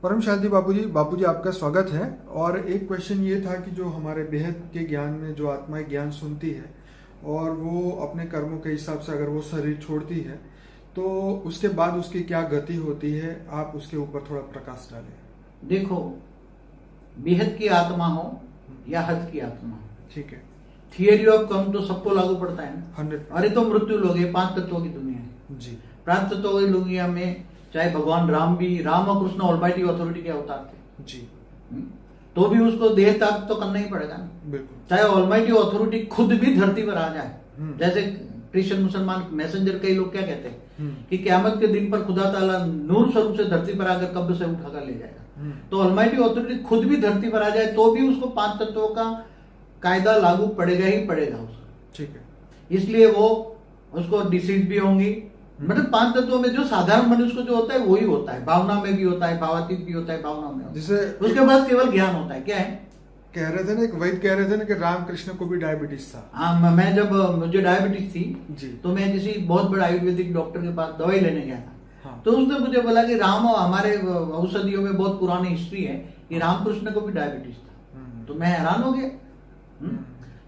परम शांति बापूजी आपका स्वागत है। और एक क्वेश्चन ये था कि जो हमारे बेहद के ज्ञान में जो आत्माएं ज्ञान सुनती है और वो अपने कर्मों के हिसाब से अगर वो शरीर छोड़ती है तो उसके बाद उसकी क्या गति होती है, आप उसके ऊपर थोड़ा प्रकाश डालें। देखो, बेहद की आत्मा हो या हद की आत्मा हो, ठीक है, थियरी ऑफ कर्म तो सबको लागू पड़ता है ना। 100%। अरे तो मृत्यु लोग है, 5 तत्वों की दुनिया है। जी, प्राप्त तत्वों की दुनिया में चाहे भगवान राम और कृष्ण ऑलमाइटी ऑथोरिटी के अवतार थे जी, तो भी उसको देह त्याग तो करना ही पड़ेगा ना। बिल्कुल। चाहे ऑलमाइटी ऑथोरिटी खुद भी धरती पर आ जाए, जैसे क्रिश्चियन मुसलमान मैसेंजर कई लोग क्या कहते हैं कि क़यामत के दिन पर खुदा ताला नूर स्वरूप से धरती पर आकर कब्र से उठाकर ले जाएगा। तो ऑलमाइटी ऑथोरिटी खुद भी धरती पर आ जाए तो भी उसको 5 तत्वों का कायदा लागू पड़ेगा ही पड़ेगा उसको। ठीक है, इसलिए वो उसको डिसीज भी होंगी। मतलब 5 तत्वों में जो साधारण मनुष्य को जो होता है वही होता है, भावना में भी होता है, भावातीत भी होता है, भावना में होता है। जिसे उसके पास केवल ज्ञान होता है। क्या है, कह रहे थे ना, एक वैद्य कह रहे थे ना कि रामकृष्ण को भी डायबिटीज था। हाँ, मैं जब मुझे डायबिटीज थी जी, तो मैं किसी बहुत बड़े आयुर्वेदिक डॉक्टर के पास दवाई लेने गया था। हाँ। तो उसने मुझे बोला कि राम और हमारे औषधियों में बहुत पुरानी हिस्ट्री है कि रामकृष्ण को भी डायबिटीज था। तो मैं हैरान हो गया।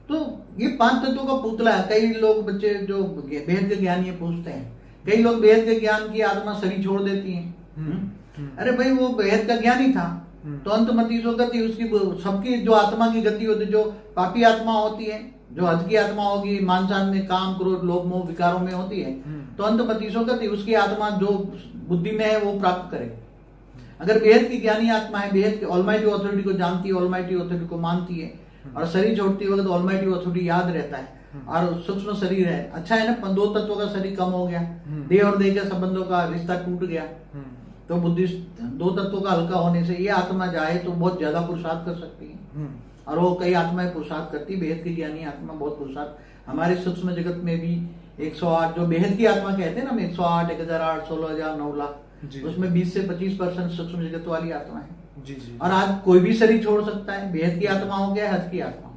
तो ये 5 तत्वों का पुतला है। कई लोग बच्चे जो बेहद के ज्ञान ये पूछते हैं, कई लोग बेहद के ज्ञान की आत्मा शरीर छोड़ देती है। अरे भाई, वो बेहद का ज्ञान ही था तो अंतमति गति उसकी सबकी जो आत्मा की गति होती है, जो पापी आत्मा होती है, जो हद की आत्मा होगी, मानसान में काम क्रोध लोभ मोह विकारों में होती है, तो अंतमति गति उसकी आत्मा जो बुद्धि में है वो प्राप्त करे। अगर बेहद की ज्ञानी आत्मा है, बेहद की ऑलमाइटी ऑथोरिटी को जानती है, ऑलमाइटी ऑथोरिटी को मानती है और शरीर छोड़ती वक्त ऑलमाइटी ऑथोरिटी याद रहता है और सूक्ष्म शरीर है, अच्छा है ना, 2 तत्वों का शरीर कम हो गया, देह और देह के संबंधों का रिश्ता टूट गया, तो बुद्धि 2 तत्वों का हल्का होने से ये आत्मा जाए तो बहुत ज्यादा पुरुषार्थ कर सकती है। और वो कई आत्माएं पुरुषार्थ करती, बेहद की ज्ञानी आत्मा बहुत पुरुषार्थ। हमारे सूक्ष्म जगत में भी 108 जो बेहद की आत्मा कहते हैं ना, 108, 1008, 16,000, 9 लाख, उसमें 20 से 25% सूक्ष्म जगत वाली आत्मा है। जी जी। और आज कोई भी शरीर छोड़ सकता है, बेहद की आत्मा हो गया, हद की आत्मा,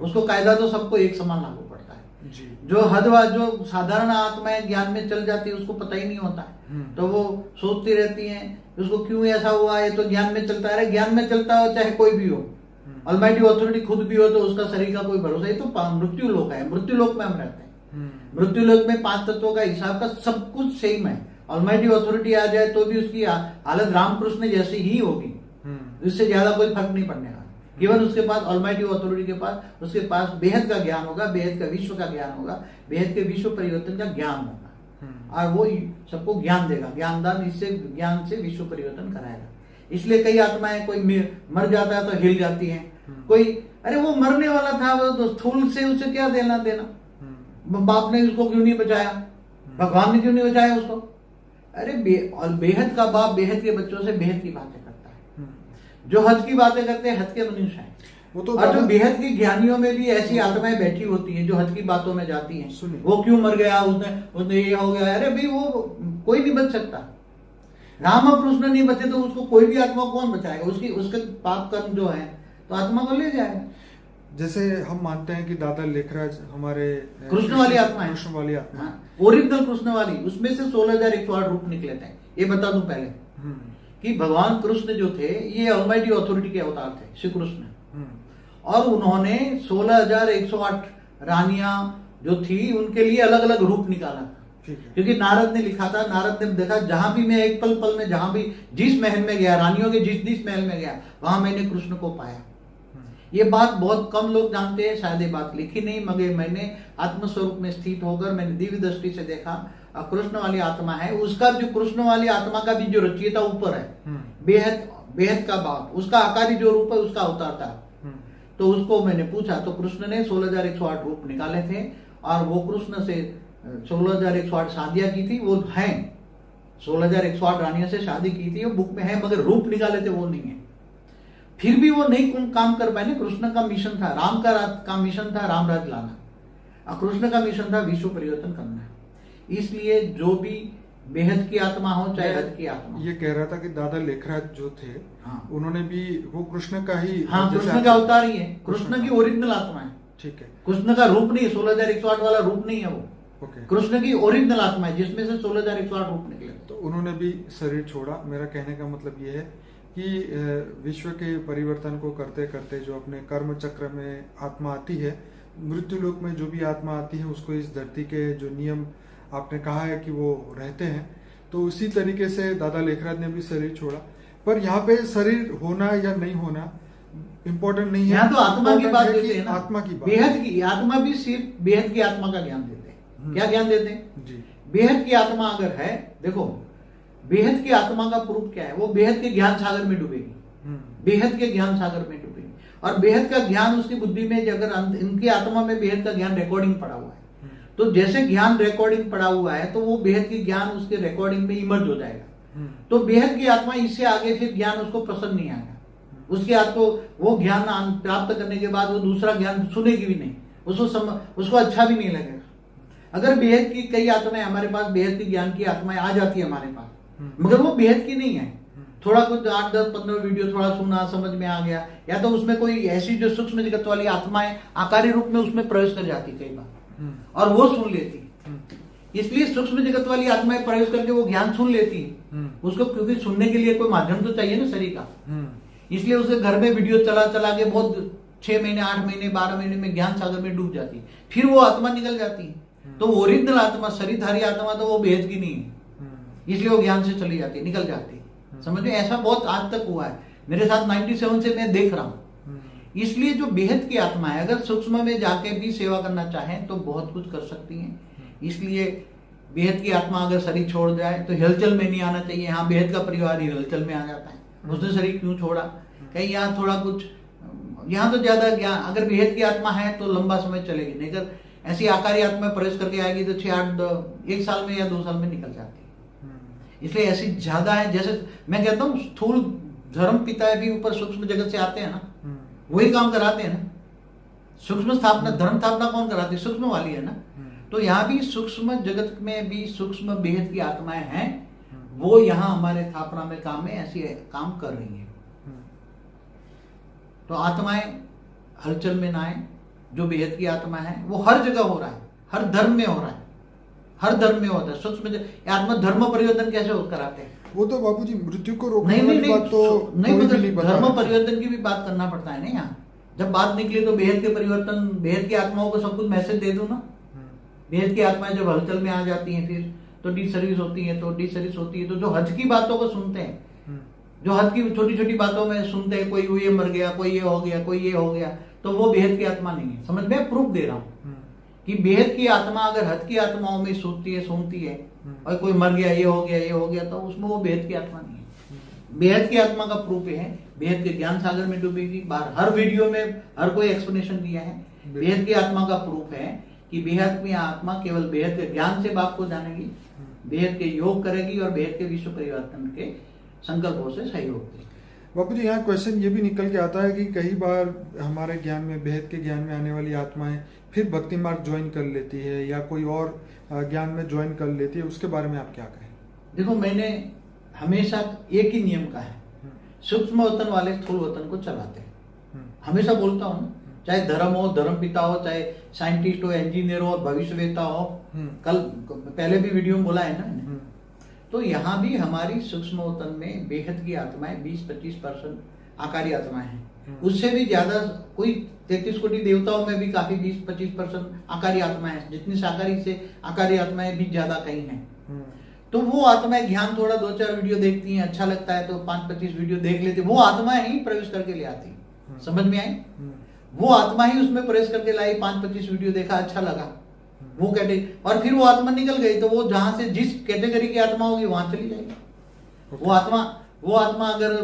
उसको कायदा तो सबको एक समान लागू पड़ता है। जी। जो जो साधारण आत्माएं ज्ञान में चल जाती है उसको पता ही नहीं होता है, तो वो सोचती रहती हैं उसको क्यों ऐसा हुआ, ये तो ज्ञान में चलता है। ज्ञान में चलता हो चाहे कोई भी हो, ऑलमाइटी ऑथोरिटी खुद भी हो, तो उसका शरीर का कोई भरोसा। ये तो मृत्यु लोक है, मृत्यु लोक में हम रहते हैं। मृत्यु लोक में 5 तत्वों का हिसाब का सब कुछ सेम है। ऑलमाइटी ऑथोरिटी आ जाए तो भी उसकी हालत रामकृष्ण जैसी ही होगी, इससे ज्यादा कोई फर्क नहीं पड़ने वाला। केवल उसके पास ऑलमाइटी ऑथोरिटी के पास उसके पास बेहद का ज्ञान होगा, बेहद का विश्व का ज्ञान होगा, बेहद के विश्व परिवर्तन का ज्ञान होगा और वो सबको ज्ञान देगा। ज्ञानदान इससे ज्ञान से विश्व परिवर्तन कराएगा। इसलिए कई आत्माएं, कोई मर जाता है तो हिल जाती हैं, कोई अरे वो मरने वाला था, वो तो स्थूल से उसे क्या देना देना, बाप ने उसको क्यों नहीं बचाया, भगवान ने क्यों नहीं बचाया उसको। अरे बेहद का बाप बेहद के बच्चों से बेहद की बातें करता है। जो हद की बातें करते हैं हद के मनुष्य हैं। वो तो और जो बेहद की ज्ञानियों में भी ऐसी आत्माएं बैठी होती हैं जो हद की बातों में जाती हैं। वो क्यों मर गया, उसने ये हो गया, अरे भाई वो कोई नहीं बच सकता। राम और कृष्ण नहीं बचे तो उसको कोई भी आत्मा कौन बचाएगा। उसके पाप कर्म जो है तो आत्मा को ले जाएगा। जैसे हम मानते हैं कि दादा लेखराज हमारे कृष्ण वाली आत्मा है, कृष्ण वाली आत्मा, ओरिजिनल कृष्ण वाली, उसमें से 16,108 रूप निकले थे। ये बता दूं पहले कि भगवान कृष्ण जो थे ये ऑलमाइटी ऑथोरिटी के अवतार थे, श्री कृष्ण, और उन्होंने 16,108 रानियां जो थी उनके लिए अलग अलग रूप निकाला था। क्योंकि नारद ने लिखा था, नारद ने देखा जहां भी मैं एक पल पल में जहां भी जिस महल में गया, रानियों के जिस महल में गया, वहां मैंने कृष्ण को पाया। ये बात बहुत कम लोग जानते हैं, शायद ये बात लिखी नहीं, मगर मैंने आत्मस्वरूप में स्थित होकर मैंने दिव्य दृष्टि से देखा। और कृष्ण वाली आत्मा है, उसका जो कृष्ण वाली आत्मा का भी जो रचयिता ऊपर है, बेहद का बाप, उसका आकारी जो रूप है उसका अवतार था। तो उसको मैंने पूछा तो कृष्ण ने 16,108 रूप निकाले थे और वो कृष्ण से 16,108 शादियां की थी, वो है 16,108 रानियों से शादी की थी, वो बुक में है, मगर रूप निकाले थे वो नहीं है। फिर भी वो नहीं काम कर पाए। कृष्ण का मिशन था, राम का मिशन था राम राज्य लाना, और कृष्ण का मिशन था विश्व परिवर्तन करना। इसलिए जो भी बेहद की आत्मा हो चाहे हद की आत्मा। ये कह रहा था कि दादा लेखराज जो थे, उन्होंने भी वो कृष्ण का ही, कृष्ण का अवतार ही है, कृष्ण की ओरिजिनल आत्मा है। ठीक है, कृष्ण का रूप नहीं, 16,108 वाला रूप नहीं है वो, कृष्ण की ओरिजिनल आत्मा है जिसमें से 16,108 रूप निकले। तो उन्होंने भी शरीर छोड़ा। मेरा कहने का मतलब ये है कि विश्व के परिवर्तन को करते करते जो अपने कर्म चक्र में आत्मा आती है, मृत्यु लोक में जो भी आत्मा आती है उसको इस धरती के जो नियम आपने कहा है कि वो रहते हैं, तो उसी तरीके से दादा लेखराज ने भी शरीर छोड़ा। पर यहाँ पे शरीर होना या नहीं होना इम्पोर्टेंट नहीं है, यहाँ तो आत्मा की बात देते हैं ना, आत्मा की बात, बेहद की आत्मा भी सिर्फ बेहद की आत्मा का ज्ञान देते हैं। क्या ज्ञान देते हैं जी। बेहद की आत्मा अगर है, देखो बेहद की आत्मा का प्रूफ क्या है, वो बेहद के ज्ञान सागर में डूबेगी, बेहद के ज्ञान सागर में डूबेगी। और बेहद का ज्ञान उसकी बुद्धि में, अगर इनकी आत्मा में बेहद का ज्ञान रिकॉर्डिंग पड़ा हुआ है, तो जैसे ज्ञान रिकॉर्डिंग पड़ा हुआ है तो वो बेहद की ज्ञान उसके रिकॉर्डिंग में इमर्ज हो जाएगा। तो बेहद की आत्मा इससे आगे फिर ज्ञान उसको पसंद नहीं आएगा, उसके हाथ को वो ज्ञान प्राप्त करने के बाद वो दूसरा ज्ञान सुनेगी भी नहीं, उसको अच्छा भी नहीं लगेगा। अगर बेहद की कई आत्माएं हमारे पास, बेहद की ज्ञान की आत्माएं आ जाती है हमारे पास, मगर वो बेहद की नहीं है, थोड़ा कुछ 8, 10, 15 वीडियो थोड़ा सुना, समझ में आ गया, या तो उसमें कोई ऐसी जो सूक्ष्म जगत वाली आत्माएं आकारी रूप में उसमें प्रवेश कर जाती कई बार और वो सुन लेती। इसलिए सूक्ष्म जगत वाली आत्माएं प्रवेश करके वो ज्ञान सुन लेती है उसको, क्योंकि सुनने के लिए कोई माध्यम तो चाहिए ना शरीर का। इसलिए उसे घर में वीडियो चला चला के बहुत 6 महीने, 8 महीने, 12 महीने में ज्ञान सागर में डूब जाती है, फिर वो आत्मा निकल जाती है। तो ओरिजिनल आत्मा, शरीरधारी आत्मा तो वो बेहद की नहीं है, इसलिए वो ज्ञान से चली जाती है, निकल जाती है। समझ में, ऐसा बहुत आज तक हुआ है मेरे साथ, 97 से मैं देख रहा हूँ। इसलिए जो बेहद की आत्मा है, अगर सूक्ष्म में जाके भी सेवा करना चाहें तो बहुत कुछ कर सकती हैं। इसलिए बेहद की आत्मा अगर शरीर छोड़ जाए तो हलचल में नहीं आना चाहिए। यहाँ बेहद का परिवार ही हलचल में आ जाता है, उसने शरीर क्यों छोड़ा, कहीं यहाँ थोड़ा कुछ, यहाँ तो ज्यादा ज्ञान, अगर बेहद की आत्मा है तो लंबा समय चलेगी, नहीं अगर ऐसी आकारी आत्मा प्रवेश करके आएगी तो 1 साल में या 2 साल में निकल जाती है। इसलिए ऐसी ज्यादा है, जैसे मैं कहता हूँ स्थूल धर्म पिता भी ऊपर सूक्ष्म जगत से आते हैं ना, वही काम कराते हैं ना। सूक्ष्म स्थापना, धर्म स्थापना कौन कराती है, सूक्ष्म वाली है ना। तो यहाँ भी सूक्ष्म जगत में भी सूक्ष्म बेहद की आत्माएं हैं, वो यहाँ हमारे स्थापना में काम में ऐसी काम कर रही है। तो आत्माएं हलचल में ना आए, जो बेहद की आत्मा है वो हर जगह हो रहा है, हर धर्म में हो रहा है, हर धर्म में होता है। सूक्ष्म आत्मा धर्म परिवर्तन कैसे कराते हैं, वो तो बाबूजी मृत्यु को रोकने वाली बात तो नहीं, कोई भी नहीं बता धर्म रहा। परिवर्तन की भी बात करना पड़ता है ना। यहाँ जब बात निकली तो बेहद के परिवर्तन, बेहद की आत्माओं को सब कुछ मैसेज दे दो ना। बेहद की आत्माएं जब हलचल में आ जाती हैं फिर तो डी सर्विस होती है, तो डी सर्विस होती है, तो जो हज की बातों को सुनते हैं, जो हद की छोटी छोटी बातों में सुनते हैं, कोई ये मर गया, कोई ये हो गया, कोई ये हो गया, तो वो बेहद की आत्मा नहीं है। समझ में, प्रूफ दे रहा हूँ कि बेहद की आत्मा अगर हद की आत्माओं में सुनती है और कोई मर गया, ये हो गया, ये हो गया, तो उसमें वो बेहद की आत्मा नहीं है। बेहद की आत्मा का प्रूफ है, बेहद के ज्ञान सागर में डूबेगी। बाहर हर वीडियो में हर कोई एक्सप्लेनेशन दिया है। बेहद की आत्मा का प्रूफ है कि बेहद की आत्मा केवल बेहद के ज्ञान से बाप को जानेगी, बेहद के योग करेगी और बेहद के विश्व परिवर्तन के संकल्पों से सहयोग देगी। बापू जी, यहाँ क्वेश्चन ये भी निकल के आता है कि कई बार हमारे ज्ञान में, बेहद के ज्ञान में आने वाली आत्माएं फिर भक्ति मार्ग ज्वाइन कर लेती है या कोई और ज्ञान में ज्वाइन कर लेती है, उसके बारे में आप क्या कहें? देखो, मैंने हमेशा एक ही नियम का है, सूक्ष्म वतन वाले स्थूल वतन को चलाते हैं। हमेशा बोलता हूँ, चाहे धर्म हो, धर्म पिता हो, चाहे साइंटिस्ट हो, इंजीनियर हो, भविष्यवेता हो, कल पहले भी वीडियो में बोला है ना। तो यहाँ भी हमारी सूक्ष्म वतन में बेहद की आत्माएं 20-25% आकारी आत्माएं हैं। उससे भी ज्यादा कोई 33 कोटि देवताओं में भी काफी 20-25% आकारी आत्माएं हैं, जितनी साकारी से आकारी आत्माएं भी ज्यादा कहीं हैं। तो वो आत्माएं ज्ञान थोड़ा 2-4 वीडियो देखती हैं, अच्छा लगता है तो 5-25 वीडियो देख लेती, वो आत्माएं ही प्रवेश करके ले आती। समझ में आई? वो आत्मा ही उसमें प्रवेश करके लाई, 5-25 वीडियो देखा, अच्छा लगा, वो कैटेगरी, और फिर वो आत्मा निकल गई तो वो जहां से जिस कैटेगरी की आत्मा होगी वहां चली जाएगी। वो आत्मा अगर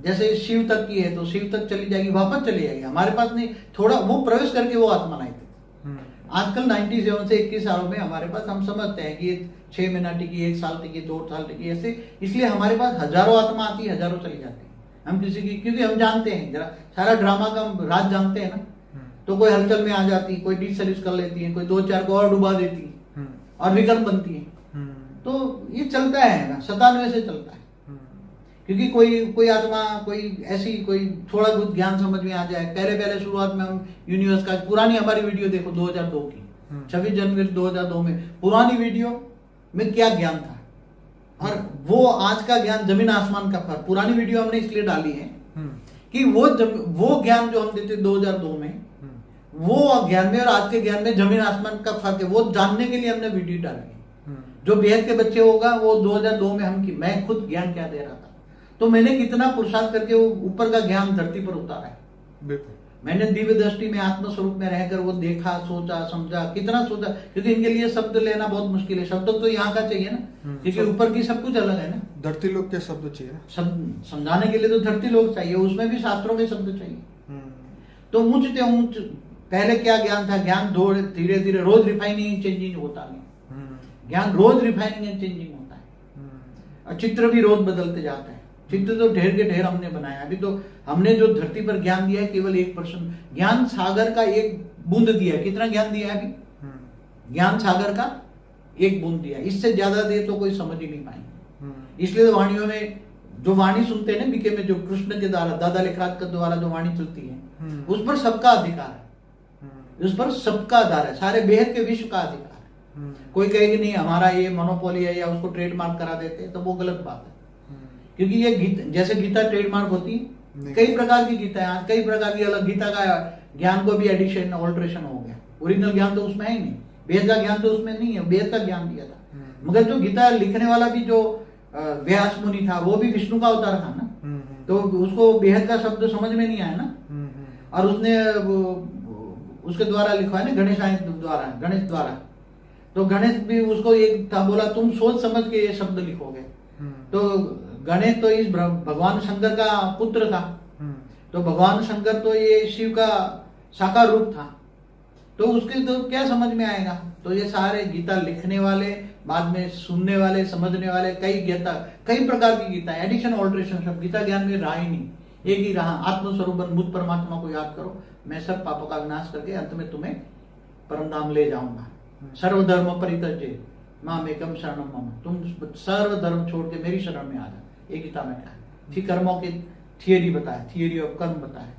जैसे शिव तक की है तो शिव तक चली जाएगी, वापस चली जाएगी। हमारे पास नहीं, थोड़ा वो प्रवेश करके वो आत्मा नहीं थी। आजकल 97 से 21 सालों में हमारे पास, हम समझते हैं कि 6 महीना टिकी, 1 साल टिकी, 2 साल टिकी, ऐसे। इसलिए हमारे पास हजारों आत्मा आती है, हजारों चली जाती है। हम किसी की, क्योंकि हम जानते हैं, जरा सारा ड्रामा का राज जानते हैं ना। तो कोई हलचल में आ जाती, कोई डी सर्विस कर लेती है, कोई 2-4 को और डुबा देती है और विकल्प बनती है। तो ये चलता है ना, 97 से चलता है। क्योंकि कोई आत्मा, कोई ऐसी, कोई थोड़ा बहुत ज्ञान समझ में आ जाए। पहले शुरुआत में हम यूनिवर्स का, पुरानी हमारी वीडियो देखो 2002 की, 26 जनवरी 2002 में पुरानी वीडियो में क्या ज्ञान था, और वो आज का ज्ञान जमीन आसमान का फर्क। पुरानी वीडियो हमने इसलिए डाली है कि वो ज्ञान जो हम देते 2002 में, वो ज्ञान में और आज के ज्ञान में जमीन आसमान का फर्क है। वो जानने के लिए हमने वीडियो डाली है। जो बेहद के बच्चे होगा वो 2002 में मैं खुद ज्ञान क्या दे रहा था, तो मैंने कितना पुरुषार्थ करके वो ऊपर का ज्ञान धरती पर उतारा है। बिल्कुल। मैंने दिव्य दृष्टि में आत्म स्वरूप में रहकर वो देखा, सोचा, समझा, कितना सोचा, क्योंकि इनके लिए शब्द लेना बहुत मुश्किल है। शब्द तो यहाँ का चाहिए ना, क्योंकि ऊपर की सब कुछ अलग है ना। धरती लोग के शब्द चाहिए ना, समझाने के लिए तो धरती लोग चाहिए, उसमें भी शास्त्रों के शब्द चाहिए। तो ऊंच ते ऊंच पहले क्या ज्ञान था, ज्ञान धीरे धीरे रोज रिफाइनिंग चेंजिंग होता है। ज्ञान रोज रिफाइनिंग एंड चेंजिंग होता है, और चित्र भी रोज बदलते जाता है। चित्र तो ढेर के ढेर हमने बनाया। अभी तो हमने जो धरती पर ज्ञान दिया है केवल 1%। ज्ञान सागर का एक बूंद दिया है। कितना ज्ञान दिया है अभी? ज्ञान सागर का एक बूंद दिया है। इससे ज्यादा दे तो कोई समझ ही नहीं पाएंगे। इसलिए तो वाणियों में जो वाणी सुनते हैं ना, बीके में जो कृष्ण के द्वारा, दादा लेखराज के द्वारा जो वाणी चलती है, उस पर सबका अधिकार है, उस पर सबका आधार है, सारे बेहद के विश्व का अधिकार है। कोई कहेगी नहीं हमारा ये मोनोपोली है या उसको ट्रेडमार्क करा देते हैं, तो वो गलत बात है। क्योंकि ये जैसे गीता ट्रेडमार्क होती है, कई प्रकार की गीता है, आज कई प्रकार की अलग गीता का ज्ञान को भी एडिशन ऑल्ट्रेशन हो गया। ओरिजिनल ज्ञान तो उसमें है ही नहीं, वेद का ज्ञान तो उसमें नहीं है, वेद का ज्ञान दिया था। मगर जो गीता लिखने वाला भी जो व्यास मुनि था, वो भी विष्णु का अवतार था ना, तो उसको बेहद का शब्द समझ में नहीं आया ना, और उसने उसके द्वारा लिखवा है ना, गणेश द्वारा। तो गणेश भी उसको एक था, बोला तुम सोच समझ के ये शब्द लिखोगे। तो गणेश तो इस भगवान शंकर का पुत्र था, तो भगवान शंकर तो ये शिव का साकार रूप था, तो उसके तो क्या समझ में आएगा। तो ये सारे गीता लिखने वाले, बाद में सुनने वाले, समझने वाले, कई प्रकार की गीता, एडिशन ऑल्ट्रेशन सब गीता ज्ञान में रहा ही नहीं। एक ही रहा, आत्मस्वरूप बुद्ध परमात्मा को याद करो, मैं सब पापों का विनाश करके अंत में तुम्हें परम धाम ले जाऊंगा। सर्वधर्म परित्यज्य माम एकम शरणम मम, तुम सर्व धर्म छोड़ के मेरी शरण में आ जाओ। ये गीता में कहा। फिर कर्मों की थियरी बताया, थियरी ऑफ कर्म बताया।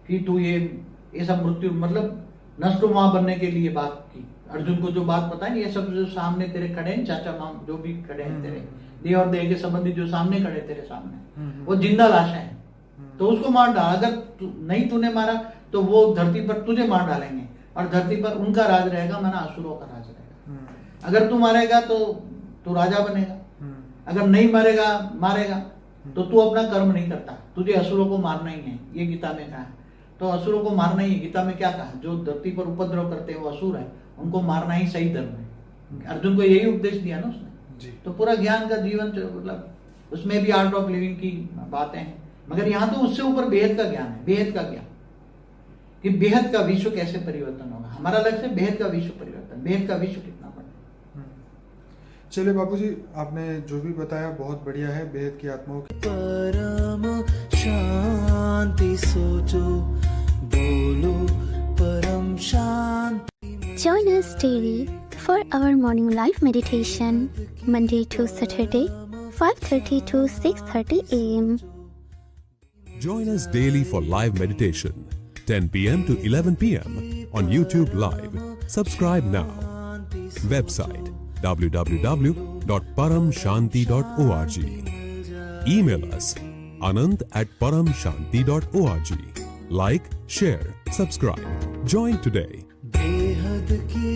फिर तू ये सब मृत्यु मतलब नष्टुमा बनने के लिए बात की। अर्जुन को जो बात बताई, ये सब जो सामने तेरे खड़े हैं, चाचा माम जो भी खड़े हैं तेरे देह और देह के संबंधी जो सामने खड़े तेरे सामने, वो जिंदा लाशें हैं, तो उसको मार डाल। अगर तूने मारा तो वो धरती पर तुझे मार डालेंगे, और धरती पर उनका राज रहेगा, माना असुरों का राज रहेगा। अगर तू मारेगा तो तू राजा बनेगा, अगर नहीं मारेगा तो तू अपना कर्म नहीं करता, तुझे असुरों को मारना ही है, ये गीता में कहा। तो असुरों को मारना ही, गीता में क्या कहा, जो धरती पर उपद्रव करते हैं वो असुर है, उनको मारना ही सही धर्म है। अर्जुन को यही उपदेश दिया ना उसने। तो पूरा ज्ञान का जीवन मतलब उसमें भी आर्ट ऑफ लिविंग की बातें हैं, मगर यहाँ तो उससे ऊपर बेहद का ज्ञान है। बेहद का ज्ञान कि बेहद का विश्व कैसे परिवर्तन होगा। हमारा लक्ष्य बेहद का विश्व परिवर्तन, बेहद का विश्व कितना बड़ा। चलिए बापूजी, आपने जो भी बताया बहुत बढ़िया है। बेहद की आत्माओं की परम शांति सोचो, बोलो परम शांति। Join us daily for our morning live meditation, Monday to Saturday, 5:30 to 6:30 a.m. Join us daily for live meditation, 10 p.m. to 11 p.m. on YouTube Live. Subscribe now. Website www.paramshanti.org. Email us anand@paramshanti.org. Like, share, subscribe. Join today. बेहद की